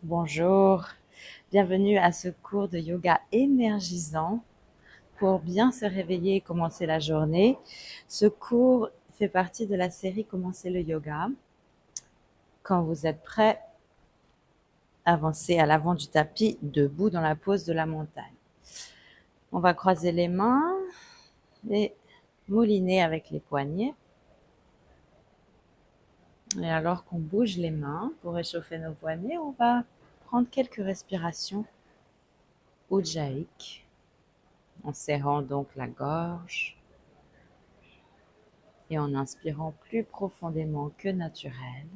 Bonjour, bienvenue à ce cours de yoga énergisant pour bien se réveiller et commencer la journée. Ce cours fait partie de la série Commencer le yoga. Quand vous êtes prêt, avancez à l'avant du tapis, debout dans la pose de la montagne. On va croiser les mains et mouliner avec les poignets. Et alors qu'on bouge les mains pour réchauffer nos poignets, on va prendre quelques respirations ujjayiques en serrant donc la gorge et en inspirant plus profondément que naturel.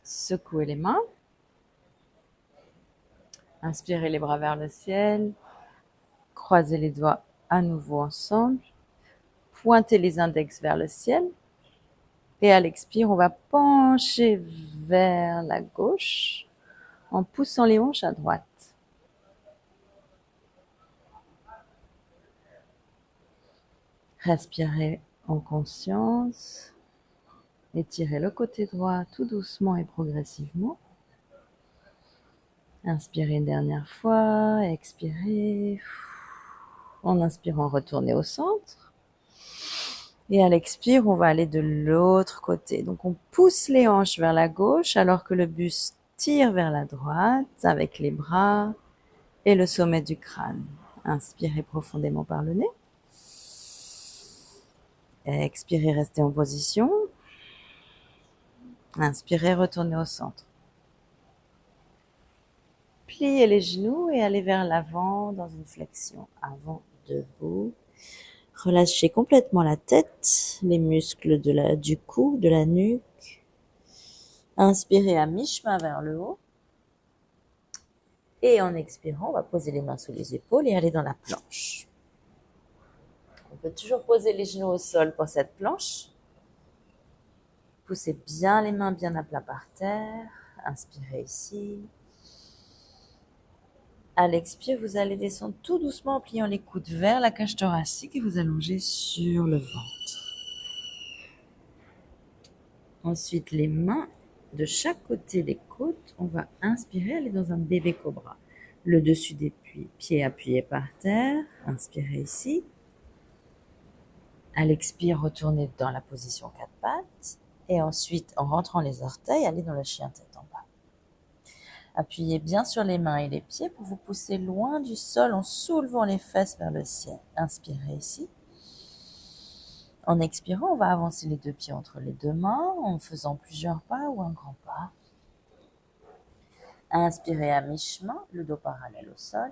Secouez les mains. Inspirez les bras vers le ciel. Croisez les doigts à nouveau ensemble. Pointez les index vers le ciel. Et à l'expire, on va pencher vers la gauche en poussant les hanches à droite. Respirez en conscience. Étirez le côté droit tout doucement et progressivement. Inspirez une dernière fois, expirez. En inspirant, retournez au centre. Et à l'expire, on va aller de l'autre côté. Donc on pousse les hanches vers la gauche alors que le buste tire vers la droite avec les bras et le sommet du crâne. Inspirez profondément par le nez. Expirez, restez en position. Inspirez, retournez au centre. Pliez les genoux et allez vers l'avant dans une flexion avant, debout. Relâchez complètement la tête, les muscles du cou, de la nuque. Inspirez à mi-chemin vers le haut. Et en expirant, on va poser les mains sous les épaules et aller dans la planche. On peut toujours poser les genoux au sol pour cette planche. Poussez bien les mains bien à plat par terre. Inspirez ici. À l'expire, vous allez descendre tout doucement en pliant les coudes vers la cage thoracique et vous allongez sur le ventre. Ensuite, les mains de chaque côté des côtes, on va inspirer, aller dans un bébé cobra. Le dessus des pieds appuyés par terre. Inspirez ici. À l'expire, retournez dans la position 4 pattes. Et ensuite, en rentrant les orteils, allez dans le chien tête en bas. Appuyez bien sur les mains et les pieds pour vous pousser loin du sol en soulevant les fesses vers le ciel. Inspirez ici. En expirant, on va avancer les deux pieds entre les deux mains en faisant plusieurs pas ou un grand pas. Inspirez à mi-chemin, le dos parallèle au sol.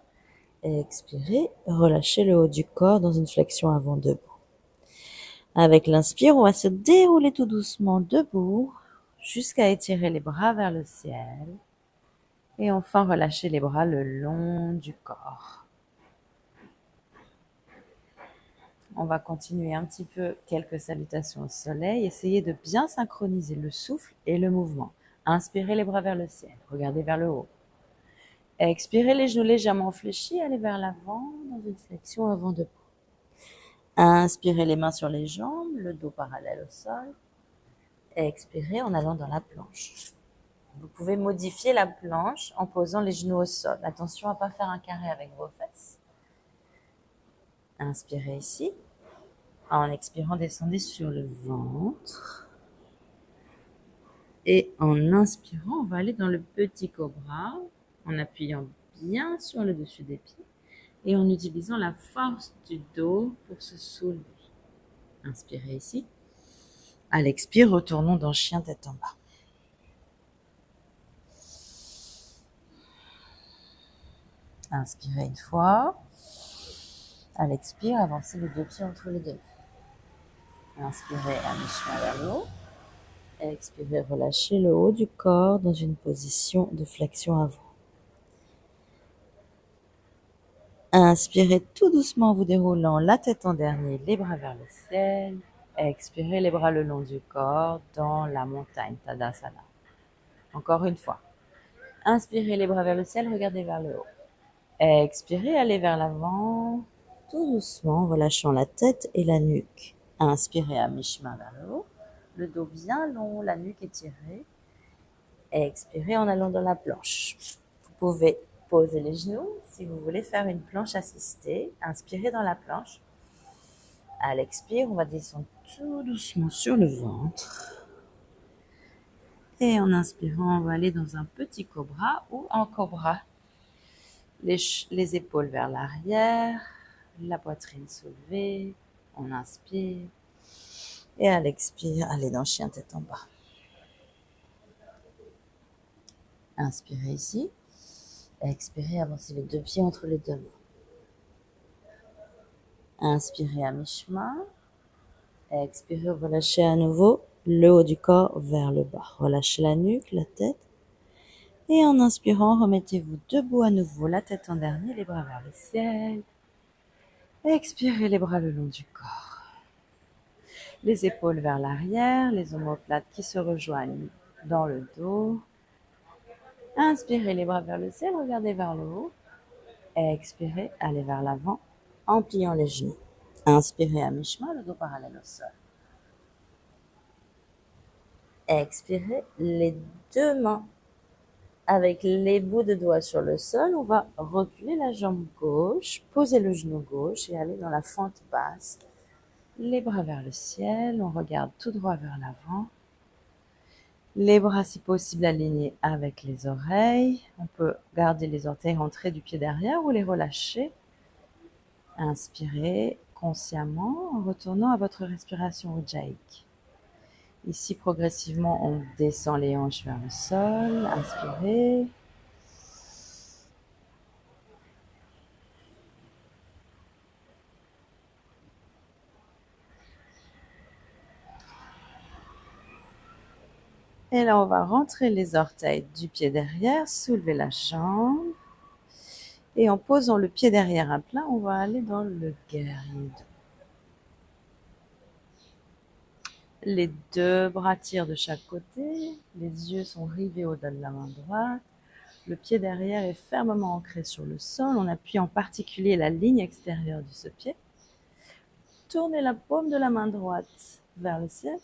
Et expirez, relâchez le haut du corps dans une flexion avant debout. Avec l'inspire, on va se dérouler tout doucement debout jusqu'à étirer les bras vers le ciel. Et enfin, relâcher les bras le long du corps. On va continuer un petit peu quelques salutations au soleil. Essayez de bien synchroniser le souffle et le mouvement. Inspirez les bras vers le ciel. Regardez vers le haut. Expirez les genoux légèrement fléchis. Allez vers l'avant dans une flexion avant debout. Inspirez les mains sur les jambes, le dos parallèle au sol. Expirez en allant dans la planche. Vous pouvez modifier la planche en posant les genoux au sol. Attention à ne pas faire un carré avec vos fesses. Inspirez ici. En expirant, descendez sur le ventre. Et en inspirant, on va aller dans le petit cobra en appuyant bien sur le dessus des pieds et en utilisant la force du dos pour se soulever. Inspirez ici. À l'expire, retournons dans chien tête en bas. Inspirez une fois. À l'expire, avancez les deux pieds entre les deux mains. Inspirez à mi-chemin vers le haut. Expirez, relâchez le haut du corps dans une position de flexion avant. Inspirez tout doucement en vous déroulant la tête en dernier, les bras vers le ciel. Expirez les bras le long du corps dans la montagne, Tadasana. Encore une fois. Inspirez les bras vers le ciel, regardez vers le haut. Expirez, allez vers l'avant. tout doucement en relâchant la tête et la nuque. Inspirez à mi-chemin vers le haut, le dos bien long, la nuque étirée. Expirez en allant dans la planche. Vous pouvez poser les genoux si vous voulez faire une planche assistée. Inspirez dans la planche. À l'expire, on va descendre tout doucement sur le ventre. Et en inspirant, on va aller dans un petit cobra ou en cobra. Les épaules vers l'arrière, la poitrine soulevée. On inspire. Et à l'expire, allez dans chien tête en bas. Inspirez ici. Expirez, avancez les deux pieds entre les deux mains. Inspirez à mi-chemin. Expirez, relâchez à nouveau le haut du corps vers le bas. Relâchez la nuque, la tête. Et en inspirant, remettez-vous debout à nouveau, la tête en dernier, les bras vers le ciel. Expirez les bras le long du corps. Les épaules vers l'arrière, les omoplates qui se rejoignent dans le dos. Inspirez les bras vers le ciel, regardez vers le haut. Expirez, allez vers l'avant en pliant les genoux. Inspirez à mi-chemin, le dos parallèle au sol. Expirez, les deux mains avec les bouts de doigts sur le sol. On va reculer la jambe gauche, poser le genou gauche et aller dans la fente basse. Les bras vers le ciel, on regarde tout droit vers l'avant. Les bras si possible alignés avec les oreilles. On peut garder les orteils rentrés du pied derrière ou les relâcher. Inspirez consciemment en retournant à votre respiration ujjayique. Ici, progressivement, on descend les hanches vers le sol. Inspirez. Et là, on va rentrer les orteils du pied derrière, soulever la jambe. Et en posant le pied derrière à plat, on va aller dans le guerrier. Les deux bras tirent de chaque côté. Les yeux sont rivés au-delà de la main droite. Le pied derrière est fermement ancré sur le sol. On appuie en particulier la ligne extérieure de ce pied. Tournez la paume de la main droite vers le ciel.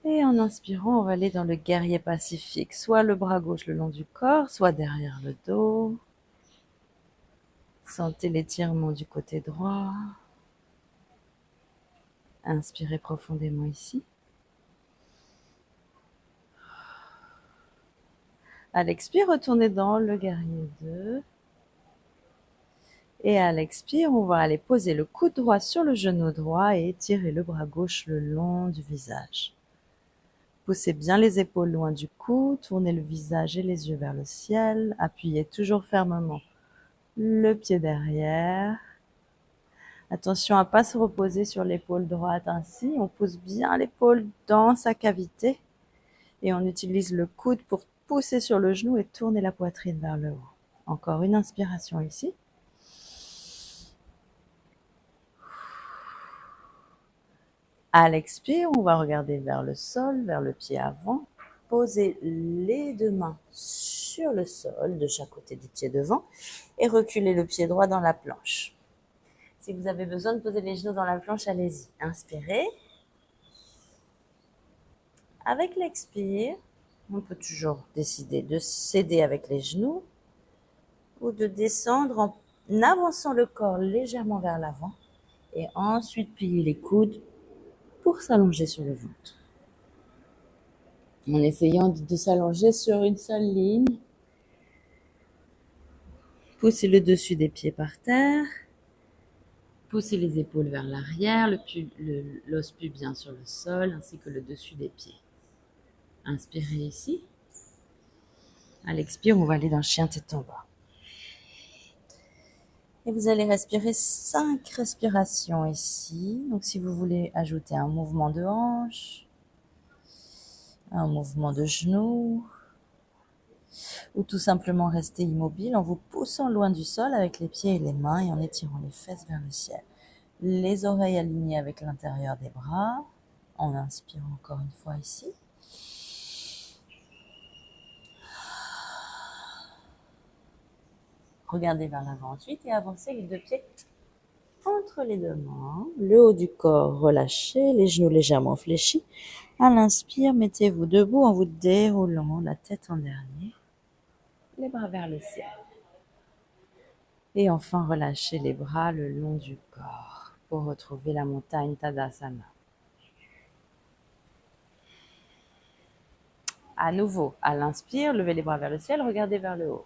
Et en inspirant, on va aller dans le guerrier pacifique. Soit le bras gauche le long du corps, soit derrière le dos. Sentez l'étirement du côté droit. Inspirez profondément ici. À l'expire, retournez dans le guerrier 2. Et à l'expire, on va aller poser le coude droit sur le genou droit et étirer le bras gauche le long du visage. Poussez bien les épaules loin du cou, tournez le visage et les yeux vers le ciel, appuyez toujours fermement le pied derrière. Attention à ne pas se reposer sur l'épaule droite ainsi, on pousse bien l'épaule dans sa cavité et on utilise le coude pour pousser sur le genou et tourner la poitrine vers le haut. Encore une inspiration ici. À l'expire, on va regarder vers le sol, vers le pied avant. Posez les deux mains sur le sol de chaque côté du pied devant et reculez le pied droit dans la planche. Si vous avez besoin de poser les genoux dans la planche, allez-y. Inspirez. Avec l'expire, on peut toujours décider de céder avec les genoux ou de descendre en avançant le corps légèrement vers l'avant et ensuite plier les coudes pour s'allonger sur le ventre. En essayant de s'allonger sur une seule ligne. Poussez le dessus des pieds par terre. Poussez les épaules vers l'arrière, l'os pubien sur le sol, ainsi que le dessus des pieds. Inspirez ici. À l'expire, on va aller dans le chien tête en bas. Et vous allez respirer 5 respirations ici. Donc si vous voulez ajouter un mouvement de hanche, un mouvement de genou, ou tout simplement rester immobile en vous poussant loin du sol avec les pieds et les mains et en étirant les fesses vers le ciel. Les oreilles alignées avec l'intérieur des bras. On inspire encore une fois ici. Regardez vers l'avant ensuite et avancez les deux pieds entre les deux mains, le haut du corps relâché, les genoux légèrement fléchis. À l'inspire, mettez-vous debout en vous déroulant la tête en dernier, les bras vers le ciel. Et enfin, relâchez les bras le long du corps pour retrouver la montagne Tadasana. À nouveau, à l'inspire, levez les bras vers le ciel, regardez vers le haut.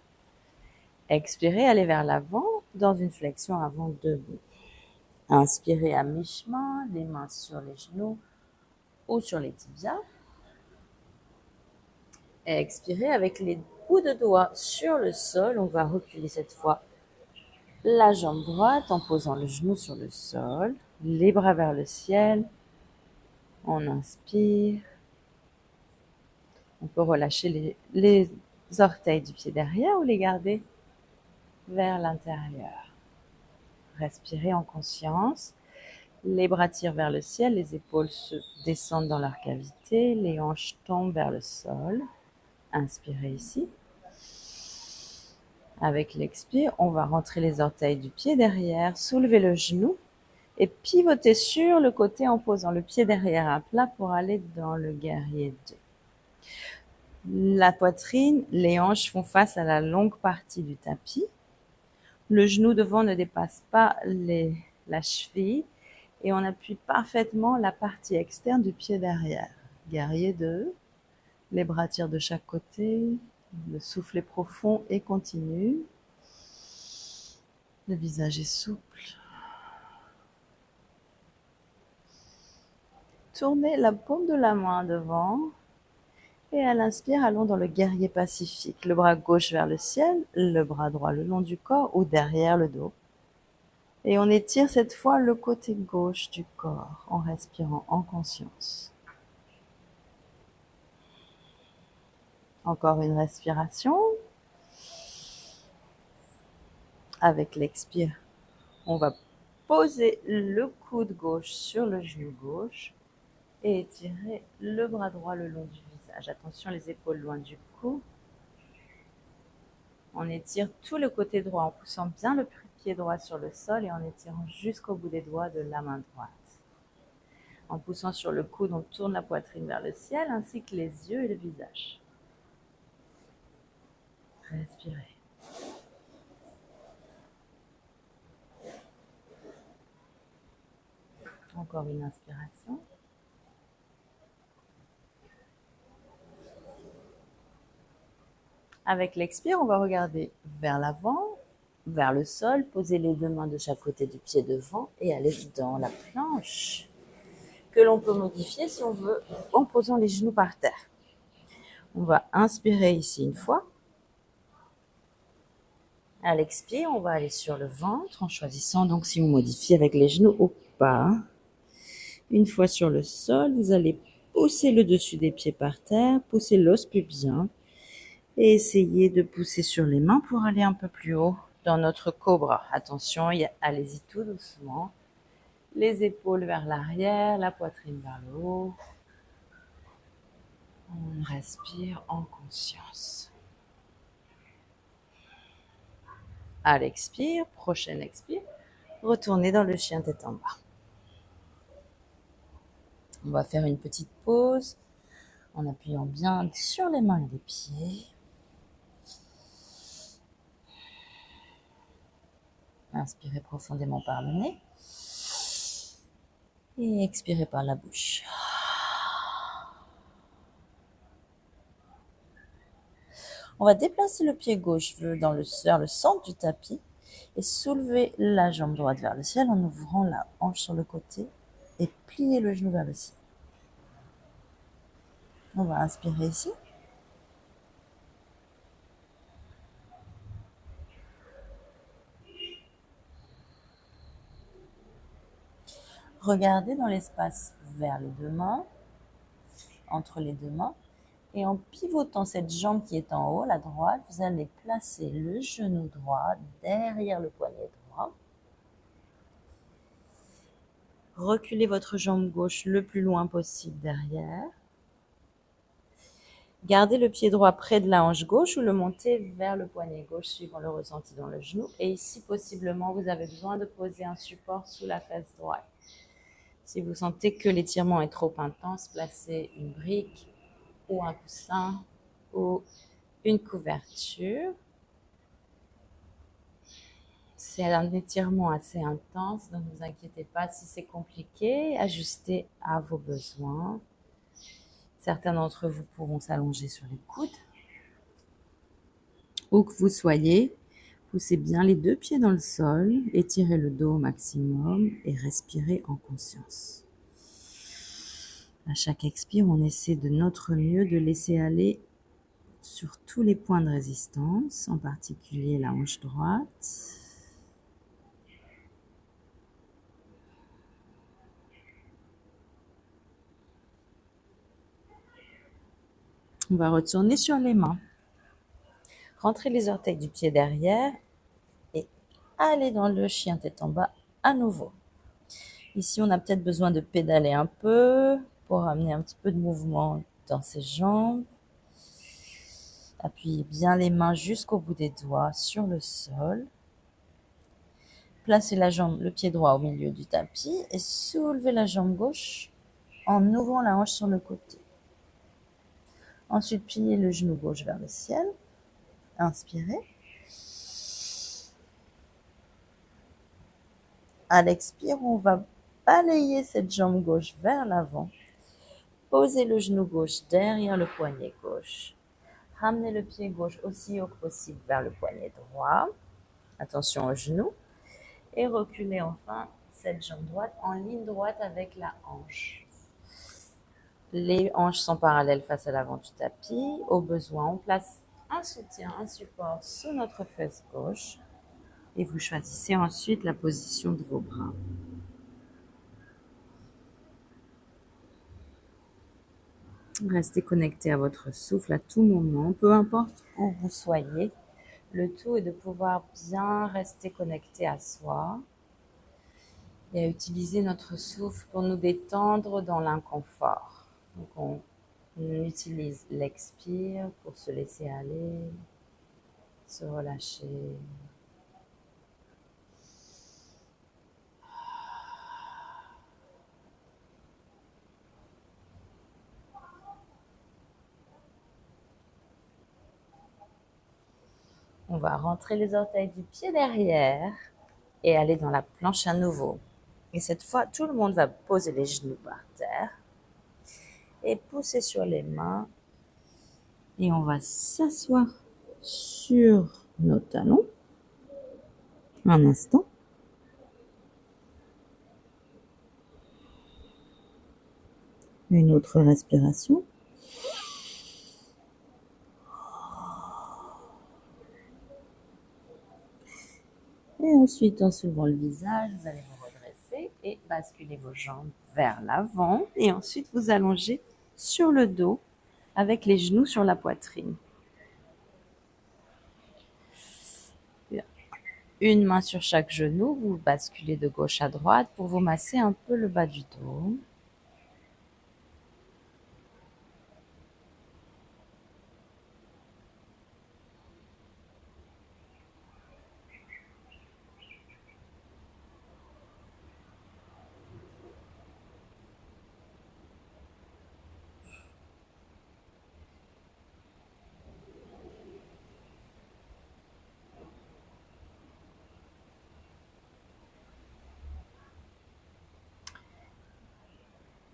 Expirez, allez vers l'avant dans une flexion avant debout. Inspirez à mi-chemin, les mains sur les genoux ou sur les tibias. Expirez avec les bouts de doigts sur le sol. On va reculer cette fois la jambe droite en posant le genou sur le sol. Les bras vers le ciel. On inspire. On peut relâcher les orteils du pied derrière ou les garder vers l'intérieur. Respirez en conscience. Les bras tirent vers le ciel, les épaules se descendent dans leur cavité, les hanches tombent vers le sol. Inspirez ici. Avec l'expire, on va rentrer les orteils du pied derrière, soulever le genou et pivoter sur le côté en posant le pied derrière à plat pour aller dans le guerrier 2. La poitrine, les hanches font face à la longue partie du tapis. Le genou devant ne dépasse pas la cheville et on appuie parfaitement la partie externe du pied derrière. Guerrier 2, les bras tirent de chaque côté, le souffle est profond et continu. Le visage est souple. Tournez la paume de la main devant et à l'inspire, allons dans le guerrier pacifique. Le bras gauche vers le ciel, le bras droit le long du corps ou derrière le dos. Et on étire cette fois le côté gauche du corps en respirant en conscience. Encore une respiration. Avec l'expire, on va poser le coude gauche sur le genou gauche et étirer le bras droit le long du visage. Attention, les épaules loin du cou. On étire tout le côté droit en poussant bien le pied droit sur le sol et en étirant jusqu'au bout des doigts de la main droite. En poussant sur le coude, on tourne la poitrine vers le ciel ainsi que les yeux et le visage. Respirez. Encore une inspiration. Avec l'expire, on va regarder vers l'avant, vers le sol, poser les deux mains de chaque côté du pied devant et aller dans la planche que l'on peut modifier si on veut en posant les genoux par terre. On va inspirer ici une fois. À l'expire, on va aller sur le ventre en choisissant donc si vous modifiez avec les genoux ou pas. Une fois sur le sol, vous allez pousser le dessus des pieds par terre, pousser l'os pubien et essayez de pousser sur les mains pour aller un peu plus haut dans notre cobra. Attention, allez-y tout doucement. Les épaules vers l'arrière, la poitrine vers le haut. On respire en conscience. À l'expire, prochaine expire, retournez dans le chien tête en bas. On va faire une petite pause en appuyant bien sur les mains et les pieds. Inspirez profondément par le nez et expirez par la bouche. On va déplacer le pied gauche vers le centre du tapis et soulever la jambe droite vers le ciel en ouvrant la hanche sur le côté et plier le genou vers le ciel. On va inspirer ici. Regardez dans l'espace vers les deux mains, entre les deux mains, et en pivotant cette jambe qui est en haut, la droite, vous allez placer le genou droit derrière le poignet droit. Reculez votre jambe gauche le plus loin possible derrière. Gardez le pied droit près de la hanche gauche ou le montez vers le poignet gauche suivant le ressenti dans le genou. Et ici, possiblement, vous avez besoin de poser un support sous la fesse droite. Si vous sentez que l'étirement est trop intense, placez une brique ou un coussin ou une couverture. C'est un étirement assez intense, donc ne vous inquiétez pas si c'est compliqué. Ajustez à vos besoins. Certains d'entre vous pourront s'allonger sur les coudes. Où que vous soyez, poussez bien les deux pieds dans le sol, étirez le dos au maximum et respirez en conscience. À chaque expire, on essaie de notre mieux de laisser aller sur tous les points de résistance, en particulier la hanche droite. On va retourner sur les mains. Rentrez les orteils du pied derrière et allez dans le chien tête en bas à nouveau. Ici, on a peut-être besoin de pédaler un peu pour amener un petit peu de mouvement dans ses jambes. Appuyez bien les mains jusqu'au bout des doigts sur le sol. Placez le pied droit au milieu du tapis et soulevez la jambe gauche en ouvrant la hanche sur le côté. Ensuite, pliez le genou gauche vers le ciel. Inspirez. À l'expire, on va balayer cette jambe gauche vers l'avant. Posez le genou gauche derrière le poignet gauche. Ramenez le pied gauche aussi haut que possible vers le poignet droit. Attention au genou. Et reculez enfin cette jambe droite en ligne droite avec la hanche. Les hanches sont parallèles face à l'avant du tapis. Au besoin, on place un soutien, un support sous notre fesse gauche. Et vous choisissez ensuite la position de vos bras. Restez connecté à votre souffle à tout moment, peu importe où vous soyez. Le tout est de pouvoir bien rester connecté à soi et à utiliser notre souffle pour nous détendre dans l'inconfort. Donc on utilise l'expire pour se laisser aller, se relâcher. On va rentrer les orteils du pied derrière et aller dans la planche à nouveau. Et cette fois, tout le monde va poser les genoux par terre et pousser sur les mains. Et on va s'asseoir sur nos talons. Un instant. Une autre respiration. Et ensuite, en soulevant le visage, vous allez vous redresser et basculer vos jambes vers l'avant. Et ensuite, vous allongez sur le dos avec les genoux sur la poitrine. Une main sur chaque genou, vous basculez de gauche à droite pour vous masser un peu le bas du dos.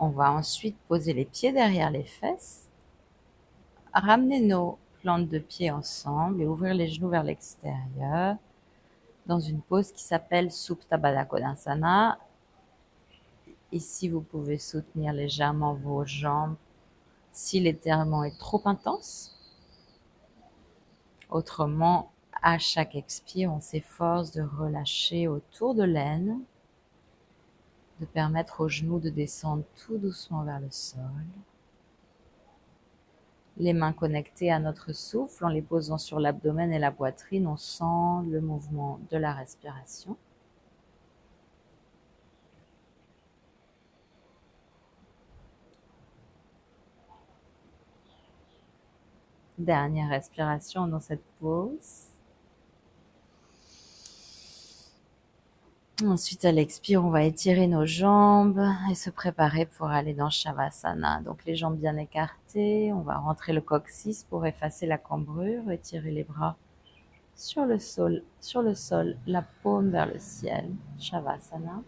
On va ensuite poser les pieds derrière les fesses, ramener nos plantes de pied ensemble et ouvrir les genoux vers l'extérieur dans une pose qui s'appelle Supta Baddha Konasana. Ici, vous pouvez soutenir légèrement vos jambes si l'étirement est trop intense. Autrement, à chaque expire, on s'efforce de relâcher autour de l'aine, de permettre aux genoux de descendre tout doucement vers le sol. Les mains connectées à notre souffle en les posant sur l'abdomen et la poitrine, on sent le mouvement de la respiration. Dernière respiration dans cette pause. Ensuite, à l'expire, on va étirer nos jambes et se préparer pour aller dans Shavasana. Donc, les jambes bien écartées, on va rentrer le coccyx pour effacer la cambrure, étirer les bras sur le sol, la paume vers le ciel. Shavasana.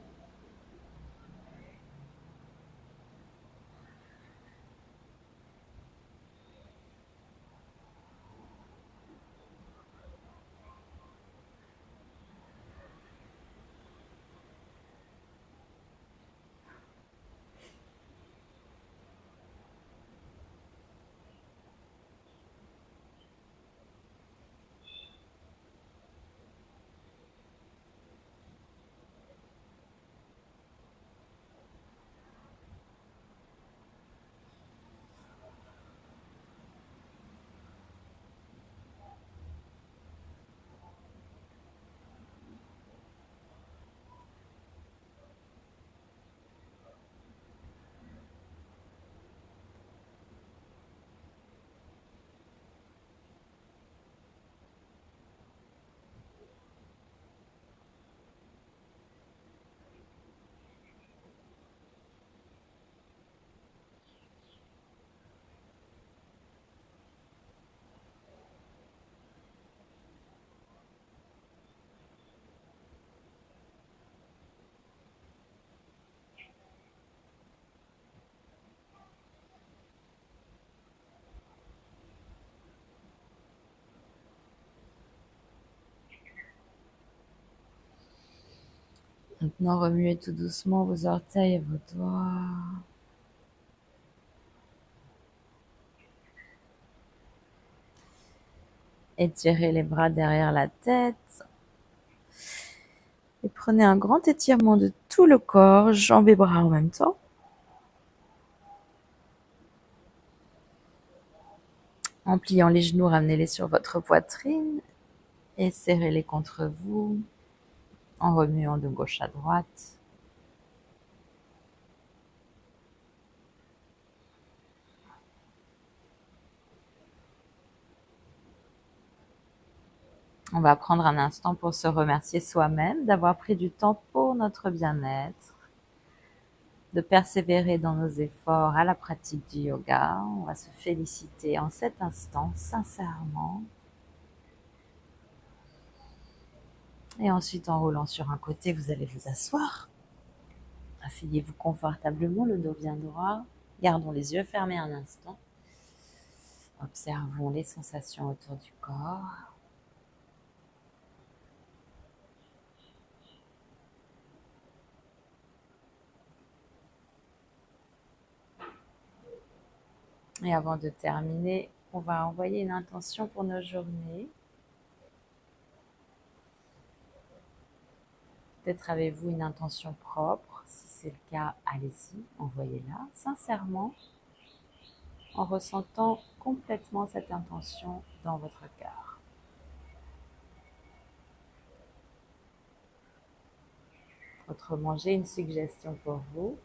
Maintenant, remuez tout doucement vos orteils et vos doigts. Étirez les bras derrière la tête. Et prenez un grand étirement de tout le corps, jambes et bras en même temps. En pliant les genoux, ramenez-les sur votre poitrine et serrez-les contre vous en remuant de gauche à droite. On va prendre un instant pour se remercier soi-même d'avoir pris du temps pour notre bien-être, de persévérer dans nos efforts à la pratique du yoga. On va se féliciter en cet instant, sincèrement. Et ensuite, en roulant sur un côté, vous allez vous asseoir. Asseyez-vous confortablement, le dos bien droit. Gardons les yeux fermés un instant. Observons les sensations autour du corps. Et avant de terminer, on va envoyer une intention pour nos journées. Peut-être avez-vous une intention propre. Si c'est le cas, allez-y, envoyez-la sincèrement, en ressentant complètement cette intention dans votre cœur. Autrement, j'ai une suggestion pour vous.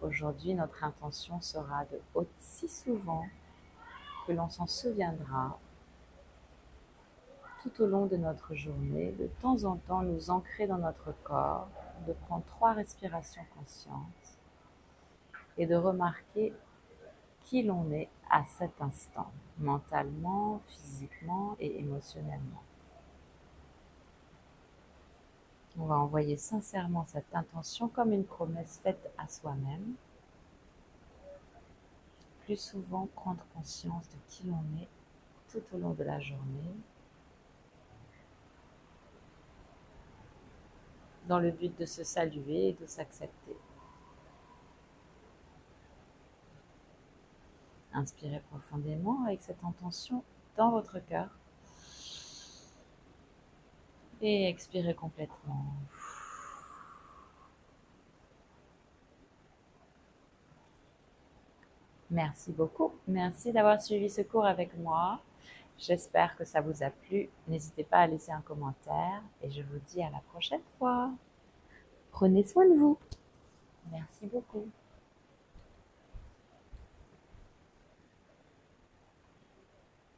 Aujourd'hui, notre intention sera de aussi souvent que l'on s'en souviendra tout au long de notre journée, de temps en temps nous ancrer dans notre corps, de prendre 3 respirations conscientes et de remarquer qui l'on est à cet instant, mentalement, physiquement et émotionnellement. On va envoyer sincèrement cette intention comme une promesse faite à soi-même. Plus souvent, prendre conscience de qui l'on est tout au long de la journée, dans le but de se saluer et de s'accepter. Inspirez profondément avec cette intention dans votre cœur et expirez complètement. Merci beaucoup. Merci d'avoir suivi ce cours avec moi. J'espère que ça vous a plu. N'hésitez pas à laisser un commentaire et je vous dis à la prochaine fois. Prenez soin de vous. Merci beaucoup.